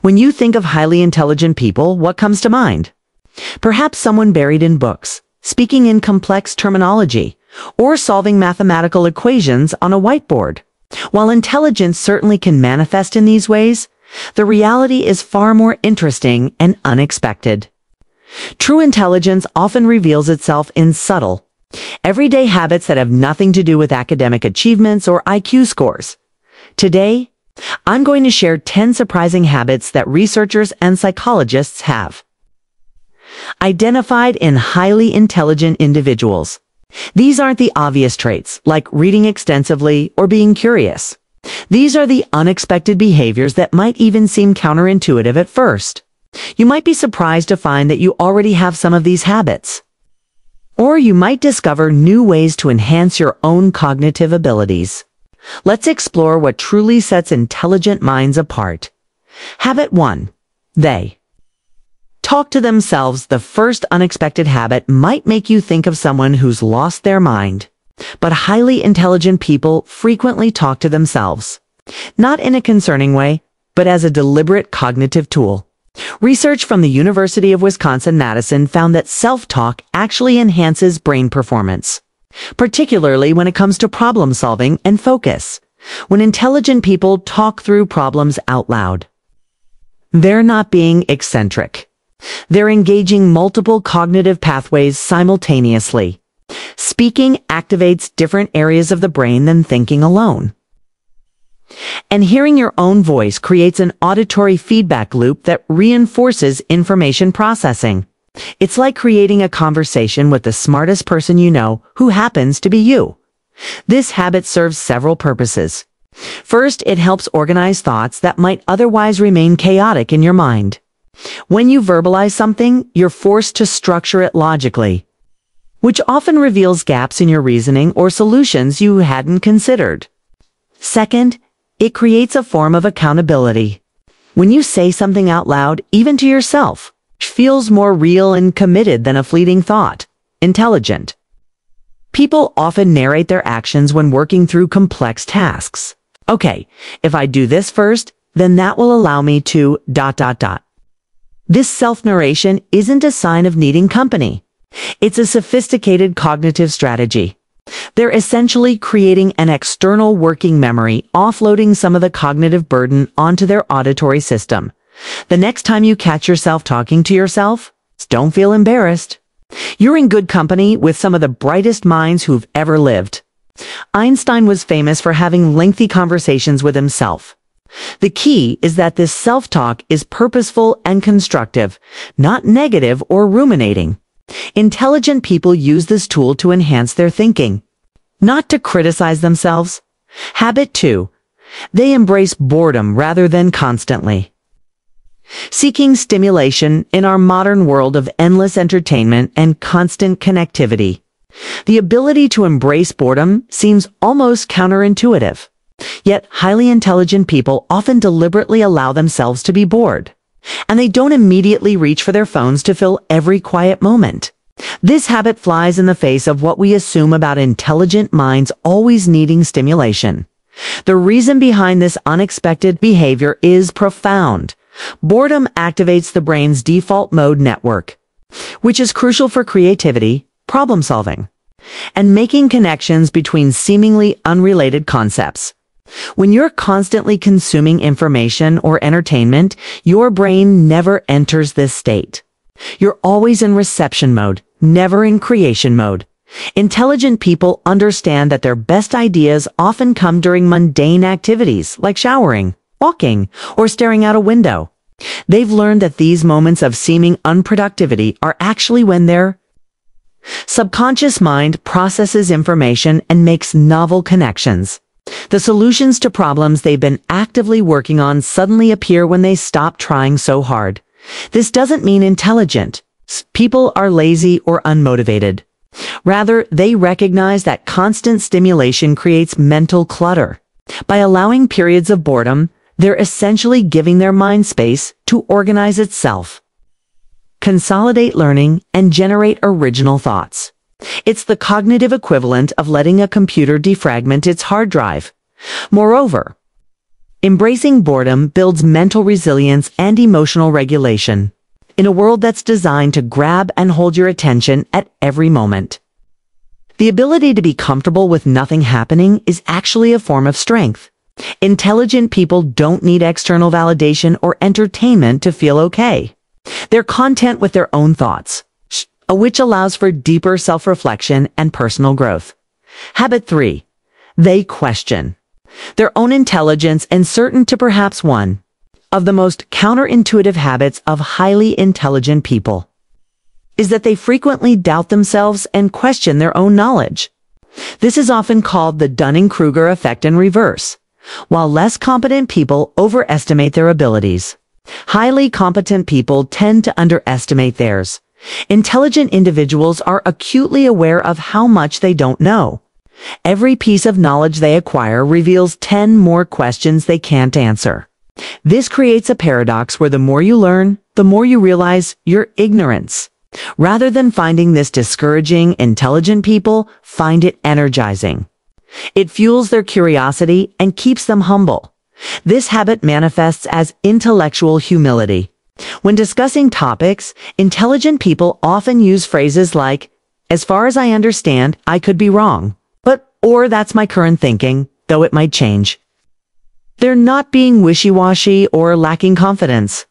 When you think of highly intelligent people, what comes to mind? Perhaps someone buried in books, speaking in complex terminology, or solving mathematical equations on a whiteboard. While intelligence certainly can manifest in these ways, the reality is far more interesting and unexpected. True intelligence often reveals itself in subtle, everyday habits that have nothing to do with academic achievements or IQ scores. Today, I'm going to share 10 surprising habits that researchers and psychologists have identified in highly intelligent individuals. These aren't the obvious traits, like reading extensively or being curious. These are the unexpected behaviors that might even seem counterintuitive at first. You might be surprised to find that you already have some of these habits. Or you might discover new ways to enhance your own cognitive abilities. Let's explore what truly sets intelligent minds apart. Habit 1. They talk to themselves. The first unexpected habit might make you think of someone who's lost their mind. But highly intelligent people frequently talk to themselves. Not in a concerning way, but as a deliberate cognitive tool. Research from the University of Wisconsin-Madison found that self-talk actually enhances brain performance, particularly when it comes to problem solving and focus. When intelligent people talk through problems out loud, they're not being eccentric. They're engaging multiple cognitive pathways simultaneously. Speaking activates different areas of the brain than thinking alone. And hearing your own voice creates an auditory feedback loop that reinforces information processing. It's like creating a conversation with the smartest person you know, who happens to be you. This habit serves several purposes. First, it helps organize thoughts that might otherwise remain chaotic in your mind. When you verbalize something, you're forced to structure it logically, which often reveals gaps in your reasoning or solutions you hadn't considered. Second, it creates a form of accountability. When you say something out loud, even to yourself, it feels more real and committed than a fleeting thought. Intelligent people often narrate their actions when working through complex tasks. Okay, if I do this first, then that will allow me to ... This self-narration isn't a sign of needing company. It's a sophisticated cognitive strategy. They're essentially creating an external working memory, offloading some of the cognitive burden onto their auditory system. The next time you catch yourself talking to yourself, don't feel embarrassed. You're in good company with some of the brightest minds who've ever lived. Einstein was famous for having lengthy conversations with himself. The key is that this self-talk is purposeful and constructive, not negative or ruminating. Intelligent people use this tool to enhance their thinking, not to criticize themselves. Habit 2. They embrace boredom rather than constantly seeking stimulation in our modern world of endless entertainment and constant connectivity. The ability to embrace boredom seems almost counterintuitive. Yet, highly intelligent people often deliberately allow themselves to be bored, and they don't immediately reach for their phones to fill every quiet moment. This habit flies in the face of what we assume about intelligent minds always needing stimulation. The reason behind this unexpected behavior is profound. Boredom activates the brain's default mode network, which is crucial for creativity, problem solving, and making connections between seemingly unrelated concepts. When you're constantly consuming information or entertainment, your brain never enters this state. You're always in reception mode, never in creation mode. Intelligent people understand that their best ideas often come during mundane activities like showering, walking, or staring out a window. They've learned that these moments of seeming unproductivity are actually when their subconscious mind processes information and makes novel connections. The solutions to problems they've been actively working on suddenly appear when they stop trying so hard. This doesn't mean intelligent people are lazy or unmotivated. Rather, they recognize that constant stimulation creates mental clutter. By allowing periods of boredom, they're essentially giving their mind space to organize itself, consolidate learning, and generate original thoughts. It's the cognitive equivalent of letting a computer defragment its hard drive. Moreover, Embracing boredom builds mental resilience and emotional regulation in a world that's designed to grab and hold your attention at every moment. The ability to be comfortable with nothing happening is actually a form of strength. Intelligent people don't need external validation or entertainment to feel okay. They're content with their own thoughts, which allows for deeper self-reflection and personal growth. Habit 3. They question their own intelligence, and certain to perhaps one of the most counterintuitive habits of highly intelligent people is that they frequently doubt themselves and question their own knowledge. This is often called the Dunning-Kruger effect in reverse. While less competent people overestimate their abilities, highly competent people tend to underestimate theirs. Intelligent individuals are acutely aware of how much they don't know. Every piece of knowledge they acquire reveals 10 more questions they can't answer. This creates a paradox where the more you learn, the more you realize your ignorance. Rather than finding this discouraging, intelligent people find it energizing. It fuels their curiosity and keeps them humble. This habit manifests as intellectual humility. When discussing topics, intelligent people often use phrases like, "As far as I understand, I could be wrong," or "That's my current thinking, though it might change." They're not being wishy-washy or lacking confidence.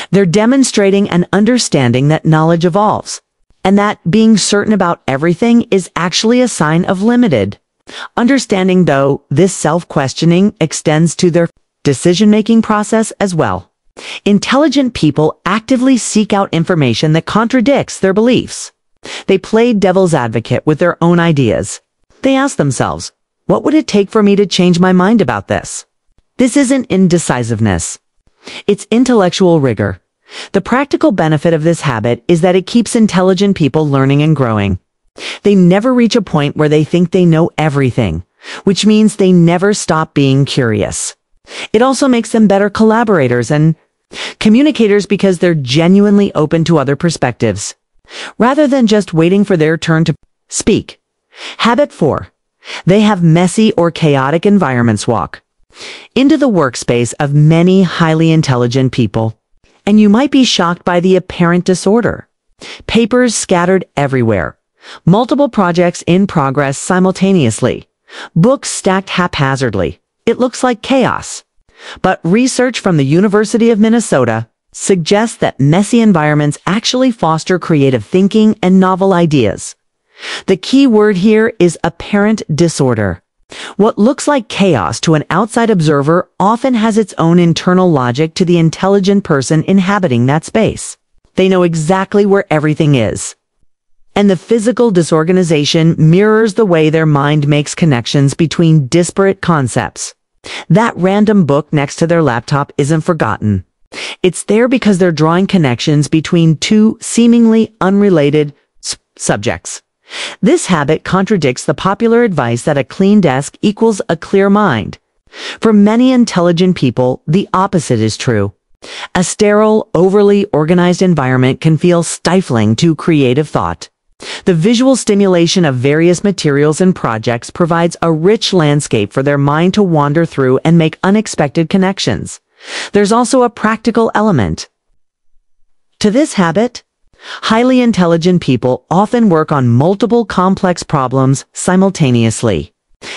They're demonstrating an understanding that knowledge evolves, and that being certain about everything is actually a sign of limited understanding, though this self-questioning extends to their decision-making process as well. Intelligent people actively seek out information that contradicts their beliefs. They play devil's advocate with their own ideas. They ask themselves, what would it take for me to change my mind about this? This isn't indecisiveness. It's intellectual rigor. The practical benefit of this habit is that it keeps intelligent people learning and growing. They never reach a point where they think they know everything, which means they never stop being curious. It also makes them better collaborators and communicators because they're genuinely open to other perspectives, rather than just waiting for their turn to speak. Habit 4. They have messy or chaotic environments walk into the workspace of many highly intelligent people, and you might be shocked by the apparent disorder. Papers scattered everywhere, multiple projects in progress simultaneously, books stacked haphazardly. It looks like chaos. But research from the University of Minnesota suggests that messy environments actually foster creative thinking and novel ideas. The key word here is apparent disorder. What looks like chaos to an outside observer often has its own internal logic to the intelligent person inhabiting that space. They know exactly where everything is. And the physical disorganization mirrors the way their mind makes connections between disparate concepts. That random book next to their laptop isn't forgotten. It's there because they're drawing connections between two seemingly unrelated subjects. This habit contradicts the popular advice that a clean desk equals a clear mind. For many intelligent people, the opposite is true. A sterile, overly organized environment can feel stifling to creative thought. The visual stimulation of various materials and projects provides a rich landscape for their mind to wander through and make unexpected connections. There's also a practical element to this habit. Highly intelligent people often work on multiple complex problems simultaneously.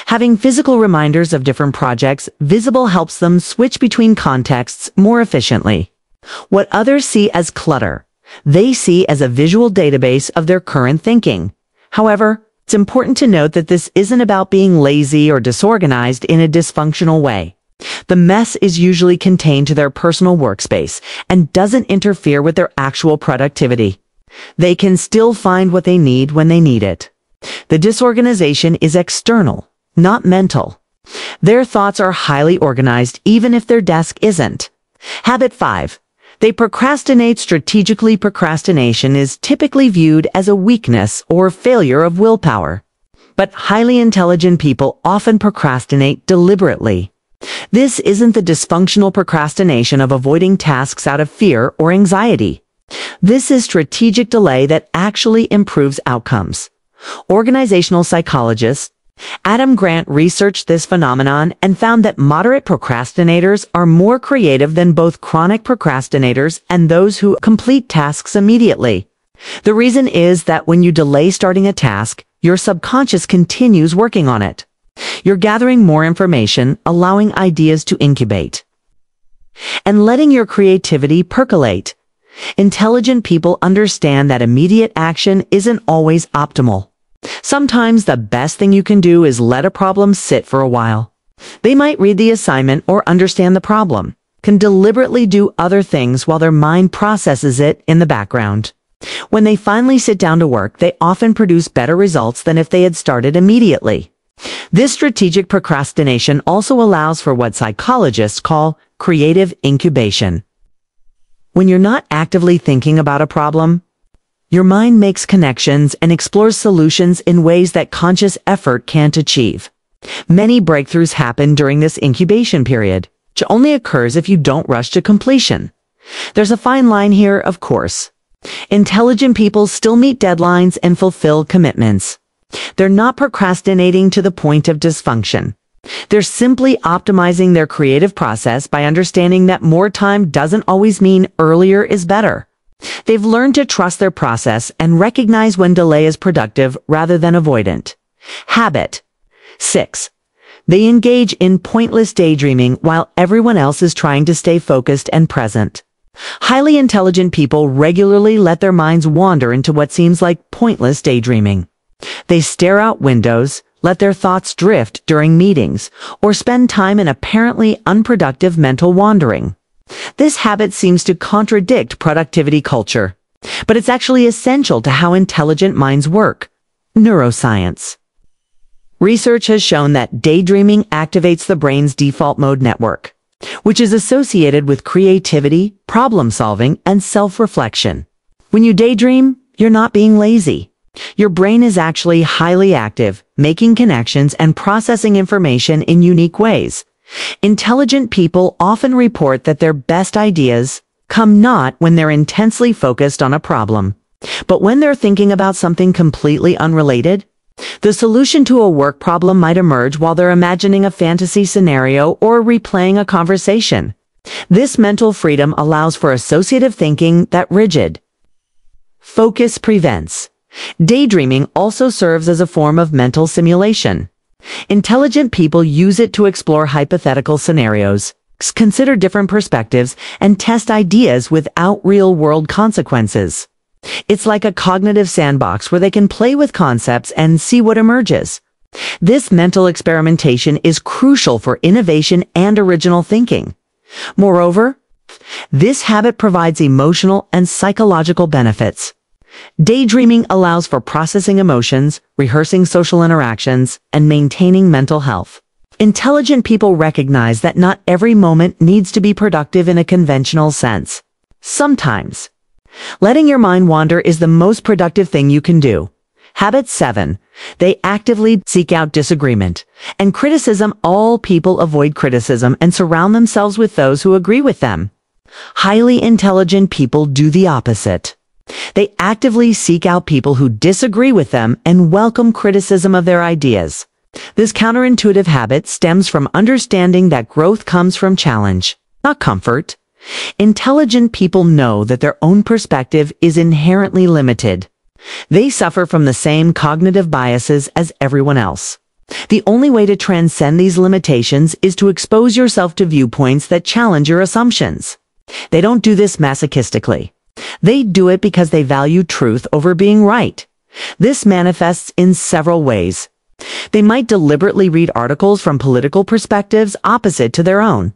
Having physical reminders of different projects visible helps them switch between contexts more efficiently. What others see as clutter, they see as a visual database of their current thinking. However, it's important to note that this isn't about being lazy or disorganized in a dysfunctional way. The mess is usually contained to their personal workspace and doesn't interfere with their actual productivity. They can still find what they need when they need it. The disorganization is external, not mental. Their thoughts are highly organized even if their desk isn't. Habit 5. They procrastinate strategically. Procrastination is typically viewed as a weakness or failure of willpower. But highly intelligent people often procrastinate deliberately. This isn't the dysfunctional procrastination of avoiding tasks out of fear or anxiety. This is strategic delay that actually improves outcomes. Organizational psychologists Adam Grant researched this phenomenon and found that moderate procrastinators are more creative than both chronic procrastinators and those who complete tasks immediately. The reason is that when you delay starting a task, your subconscious continues working on it. You're gathering more information, allowing ideas to incubate, and letting your creativity percolate. Intelligent people understand that immediate action isn't always optimal. Sometimes the best thing you can do is let a problem sit for a while. They might read the assignment or understand the problem, can deliberately do other things while their mind processes it in the background. When they finally sit down to work, they often produce better results than if they had started immediately. This strategic procrastination also allows for what psychologists call creative incubation. When you're not actively thinking about a problem, your mind makes connections and explores solutions in ways that conscious effort can't achieve. Many breakthroughs happen during this incubation period, which only occurs if you don't rush to completion. There's a fine line here, of course. Intelligent people still meet deadlines and fulfill commitments. They're not procrastinating to the point of dysfunction. They're simply optimizing their creative process by understanding that more time doesn't always mean earlier is better. They've learned to trust their process and recognize when delay is productive rather than avoidant. Habit 6. They engage in pointless daydreaming while everyone else is trying to stay focused and present. Highly intelligent people regularly let their minds wander into what seems like pointless daydreaming. They stare out windows, let their thoughts drift during meetings, or spend time in apparently unproductive mental wandering. This habit seems to contradict productivity culture, but it's actually essential to how intelligent minds work. Neuroscience. Research has shown that daydreaming activates the brain's default mode network, which is associated with creativity, problem-solving, and self-reflection. When you daydream, you're not being lazy. Your brain is actually highly active, making connections and processing information in unique ways. Intelligent people often report that their best ideas come not when they're intensely focused on a problem, but when they're thinking about something completely unrelated. The solution to a work problem might emerge while they're imagining a fantasy scenario or replaying a conversation. This mental freedom allows for associative thinking that rigid focus prevents. Daydreaming also serves as a form of mental simulation. Intelligent people use it to explore hypothetical scenarios, consider different perspectives, and test ideas without real-world consequences. It's like a cognitive sandbox where they can play with concepts and see what emerges. This mental experimentation is crucial for innovation and original thinking. Moreover, this habit provides emotional and psychological benefits. Daydreaming allows for processing emotions, rehearsing social interactions, and maintaining mental health. Intelligent people recognize that not every moment needs to be productive in a conventional sense. Sometimes, letting your mind wander is the most productive thing you can do. Habit 7. They actively seek out disagreement and criticism. All people avoid criticism and surround themselves with those who agree with them. Highly intelligent people do the opposite. They actively seek out people who disagree with them and welcome criticism of their ideas. This counterintuitive habit stems from understanding that growth comes from challenge, not comfort. Intelligent people know that their own perspective is inherently limited. They suffer from the same cognitive biases as everyone else. The only way to transcend these limitations is to expose yourself to viewpoints that challenge your assumptions. They don't do this masochistically. They do it because they value truth over being right. This manifests in several ways. They might deliberately read articles from political perspectives opposite to their own.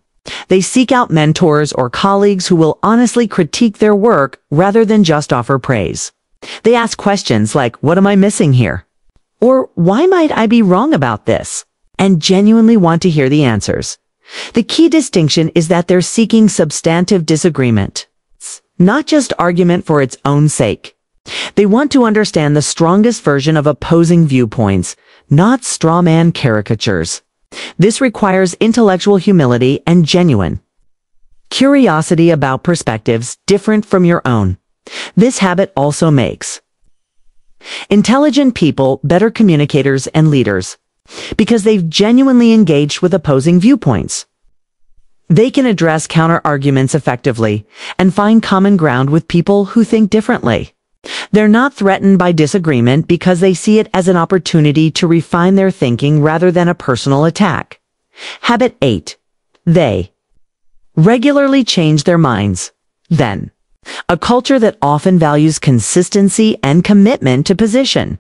They seek out mentors or colleagues who will honestly critique their work rather than just offer praise. They ask questions like, "What am I missing here?" Or, "Why might I be wrong about this?" and genuinely want to hear the answers. The key distinction is that they're seeking substantive disagreement, not just argument for its own sake. They want to understand the strongest version of opposing viewpoints, not strawman caricatures. This requires intellectual humility and genuine curiosity about perspectives different from your own. This habit also makes intelligent people better communicators and leaders. because they've genuinely engaged with opposing viewpoints. They can address counter-arguments effectively and find common ground with people who think differently. They're not threatened by disagreement because they see it as an opportunity to refine their thinking rather than a personal attack. Habit 8. They regularly change their minds. Then, a culture that often values consistency and commitment to position.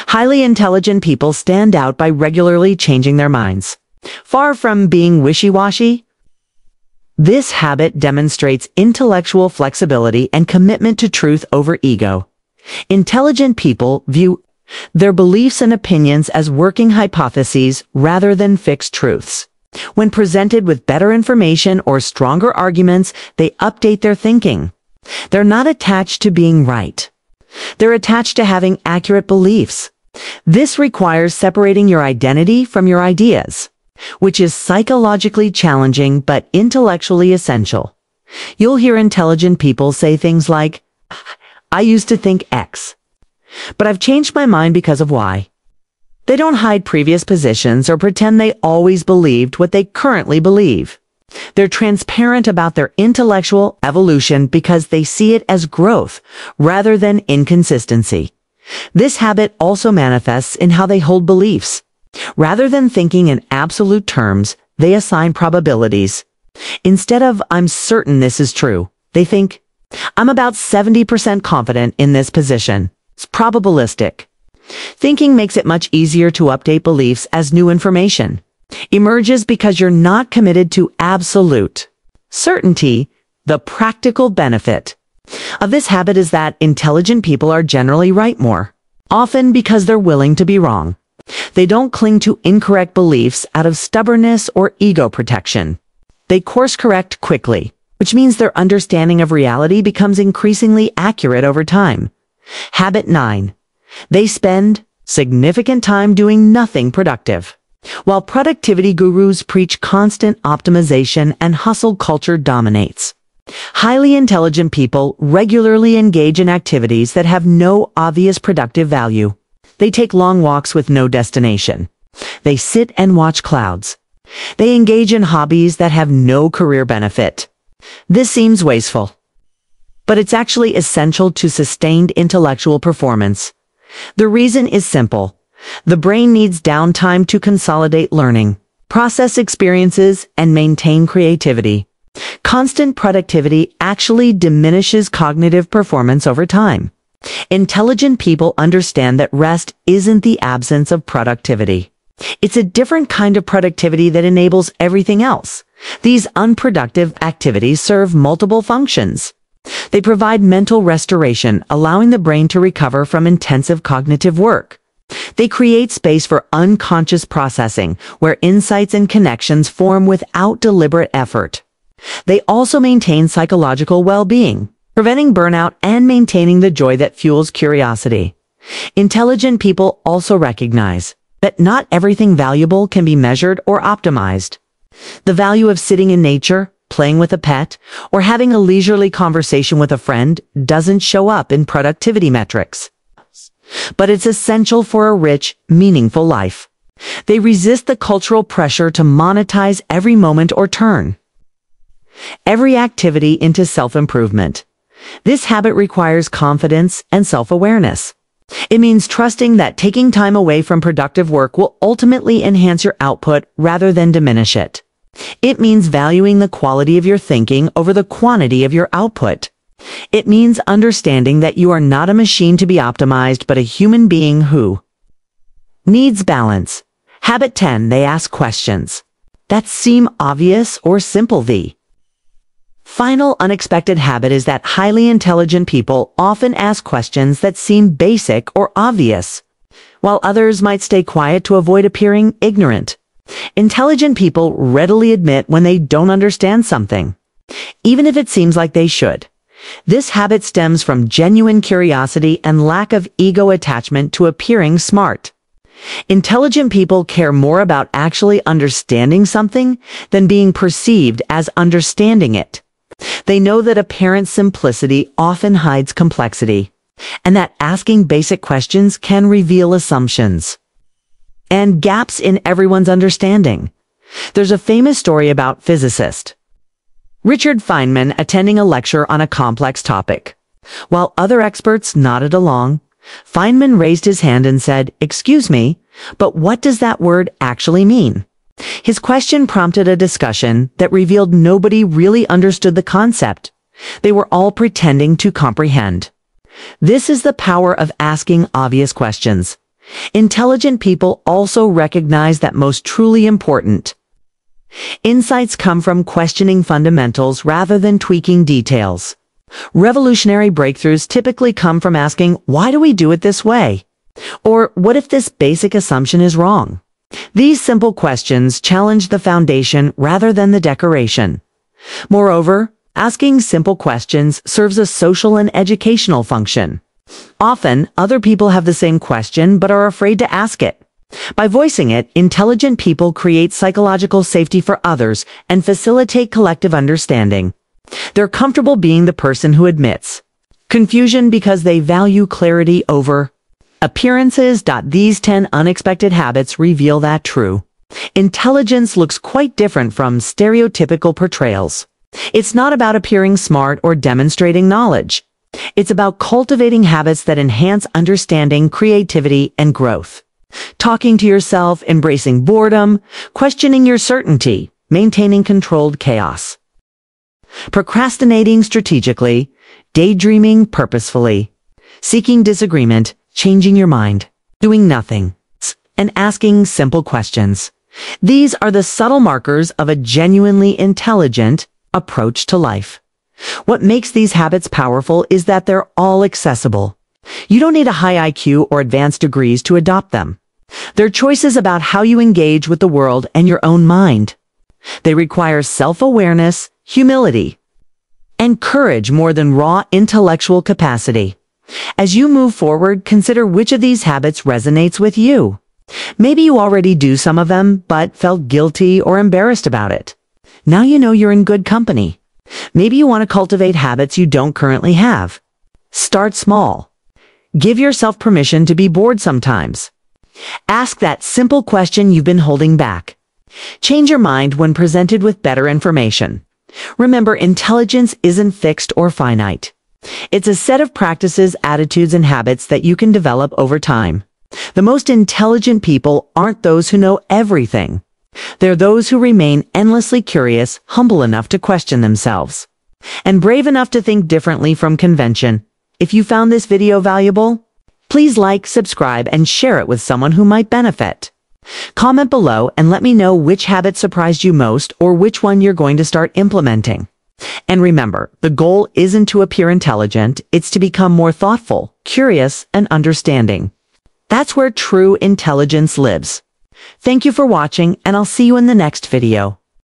Highly intelligent people stand out by regularly changing their minds. Far from being wishy-washy, this habit demonstrates intellectual flexibility and commitment to truth over ego. Intelligent people view their beliefs and opinions as working hypotheses rather than fixed truths. When presented with better information or stronger arguments, they update their thinking. They're not attached to being right. They're attached to having accurate beliefs. This requires separating your identity from your ideas, which is psychologically challenging but intellectually essential. You'll hear intelligent people say things like, "I used to think X, but I've changed my mind because of Y." They don't hide previous positions or pretend they always believed what they currently believe. They're transparent about their intellectual evolution because they see it as growth rather than inconsistency. This habit also manifests in how they hold beliefs. Rather than thinking in absolute terms, they assign probabilities. Instead of "I'm certain this is true," they think, "I'm about 70% confident in this position." It's probabilistic. Thinking makes it much easier to update beliefs as new information emerges because you're not committed to absolute certainty. The practical benefit of this habit is that intelligent people are generally right more, often because they're willing to be wrong. They don't cling to incorrect beliefs out of stubbornness or ego protection. They course correct quickly, which means their understanding of reality becomes increasingly accurate over time. Habit 9. They spend significant time doing nothing productive. While productivity gurus preach constant optimization and hustle culture dominates, highly intelligent people regularly engage in activities that have no obvious productive value. They take long walks with no destination. They sit and watch clouds. They engage in hobbies that have no career benefit. This seems wasteful, but it's actually essential to sustained intellectual performance. The reason is simple. The brain needs downtime to consolidate learning, process experiences, and maintain creativity. Constant productivity actually diminishes cognitive performance over time. Intelligent people understand that rest isn't the absence of productivity. It's a different kind of productivity that enables everything else. These unproductive activities serve multiple functions. They provide mental restoration, allowing the brain to recover from intensive cognitive work. They create space for unconscious processing, where insights and connections form without deliberate effort. They also maintain psychological well-being, preventing burnout and maintaining the joy that fuels curiosity. Intelligent people also recognize that not everything valuable can be measured or optimized. The value of sitting in nature, playing with a pet, or having a leisurely conversation with a friend doesn't show up in productivity metrics. But it's essential for a rich, meaningful life. They resist the cultural pressure to monetize every moment or turn every activity into self-improvement. This habit requires confidence and self-awareness. It means trusting that taking time away from productive work will ultimately enhance your output rather than diminish it. It means valuing the quality of your thinking over the quantity of your output. It means understanding that you are not a machine to be optimized, but a human being who needs balance. Habit 10. They ask questions that seem obvious or simple. The final unexpected habit is that highly intelligent people often ask questions that seem basic or obvious, while others might stay quiet to avoid appearing ignorant. Intelligent people readily admit when they don't understand something, even if it seems like they should. This habit stems from genuine curiosity and lack of ego attachment to appearing smart. Intelligent people care more about actually understanding something than being perceived as understanding it. They know that apparent simplicity often hides complexity, and that asking basic questions can reveal assumptions. and gaps in everyone's understanding. There's a famous story about physicist Richard Feynman attending a lecture on a complex topic. While other experts nodded along, Feynman raised his hand and said, "Excuse me, but what does that word actually mean?" His question prompted a discussion that revealed nobody really understood the concept. They were all pretending to comprehend. This is the power of asking obvious questions. Intelligent people also recognize that most truly important insights come from questioning fundamentals rather than tweaking details. Revolutionary breakthroughs typically come from asking, "Why do we do it this way?" Or, "What if this basic assumption is wrong?" These simple questions challenge the foundation rather than the decoration. Moreover, asking simple questions serves a social and educational function. Often, other people have the same question but are afraid to ask it. By voicing it, intelligent people create psychological safety for others and facilitate collective understanding. They're comfortable being the person who admits confusion because they value clarity over appearances. These 10 unexpected habits reveal that true intelligence looks quite different from stereotypical portrayals. It's not about appearing smart or demonstrating knowledge. It's about cultivating habits that enhance understanding, creativity, and growth. Talking to yourself, embracing boredom, questioning your certainty, maintaining controlled chaos. Procrastinating strategically, daydreaming purposefully, seeking disagreement, changing your mind, doing nothing, and asking simple questions. These are the subtle markers of a genuinely intelligent approach to life. What makes these habits powerful is that they're all accessible. You don't need a high IQ or advanced degrees to adopt them. They're choices about how you engage with the world and your own mind. They require self-awareness, humility, and courage more than raw intellectual capacity. As you move forward, consider which of these habits resonates with you. Maybe you already do some of them, but felt guilty or embarrassed about it. Now you know you're in good company. Maybe you want to cultivate habits you don't currently have. Start small. Give yourself permission to be bored sometimes. Ask that simple question you've been holding back. Change your mind when presented with better information. Remember, intelligence isn't fixed or finite. It's a set of practices, attitudes, and habits that you can develop over time. The most intelligent people aren't those who know everything. They're those who remain endlessly curious, humble enough to question themselves, and brave enough to think differently from convention. If you found this video valuable, please like, subscribe, and share it with someone who might benefit. Comment below and let me know which habit surprised you most or which one you're going to start implementing. And remember, the goal isn't to appear intelligent, it's to become more thoughtful, curious, and understanding. That's where true intelligence lives. Thank you for watching, and I'll see you in the next video.